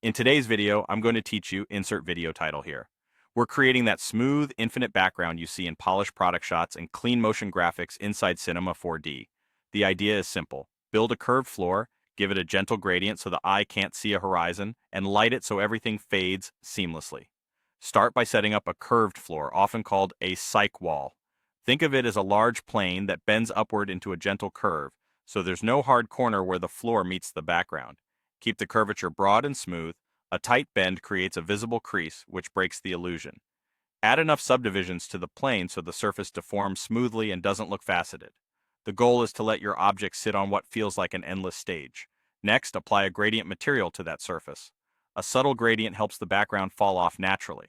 In today's video, I'm going to teach you, insert video title here. We're creating that smooth, infinite background you see in polished product shots and clean motion graphics inside Cinema 4D. The idea is simple. Build a curved floor, give it a gentle gradient so the eye can't see a horizon, and light it so everything fades seamlessly. Start by setting up a curved floor, often called a cyc wall. Think of it as a large plane that bends upward into a gentle curve, so there's no hard corner where the floor meets the background. Keep the curvature broad and smooth. A tight bend creates a visible crease, which breaks the illusion. Add enough subdivisions to the plane so the surface deforms smoothly and doesn't look faceted. The goal is to let your object sit on what feels like an endless stage. Next, apply a gradient material to that surface. A subtle gradient helps the background fall off naturally.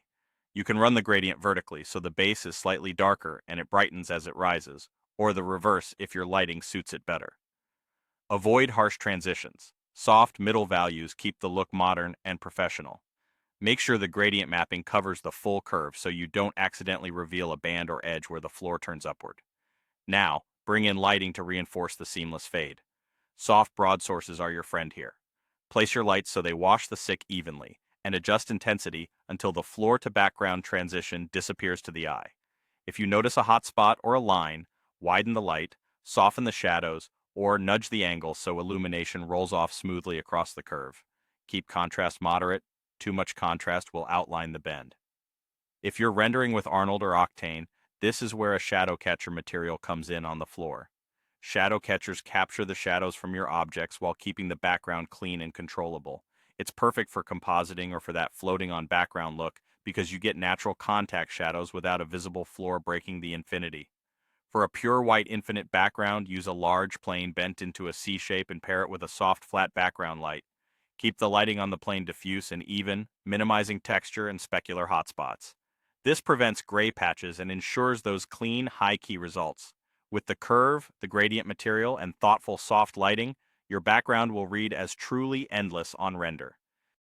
You can run the gradient vertically so the base is slightly darker and it brightens as it rises, or the reverse if your lighting suits it better. Avoid harsh transitions. Soft middle values keep the look modern and professional. Make sure the gradient mapping covers the full curve so you don't accidentally reveal a band or edge where the floor turns upward. Now, bring in lighting to reinforce the seamless fade. Soft broad sources are your friend here. Place your lights so they wash the cyc evenly, and adjust intensity until the floor to background transition disappears to the eye. If you notice a hot spot or a line, widen the light, soften the shadows, or nudge the angle so illumination rolls off smoothly across the curve. Keep contrast moderate. Too much contrast will outline the bend. If you're rendering with Arnold or Octane, this is where a shadow catcher material comes in on the floor. Shadow catchers capture the shadows from your objects while keeping the background clean and controllable. It's perfect for compositing or for that floating on background look because you get natural contact shadows without a visible floor breaking the infinity. For a pure white infinite background, use a large plane bent into a C shape and pair it with a soft flat background light. Keep the lighting on the plane diffuse and even, minimizing texture and specular hotspots. This prevents gray patches and ensures those clean, high-key results. With the curve, the gradient material, and thoughtful soft lighting, your background will read as truly endless on render.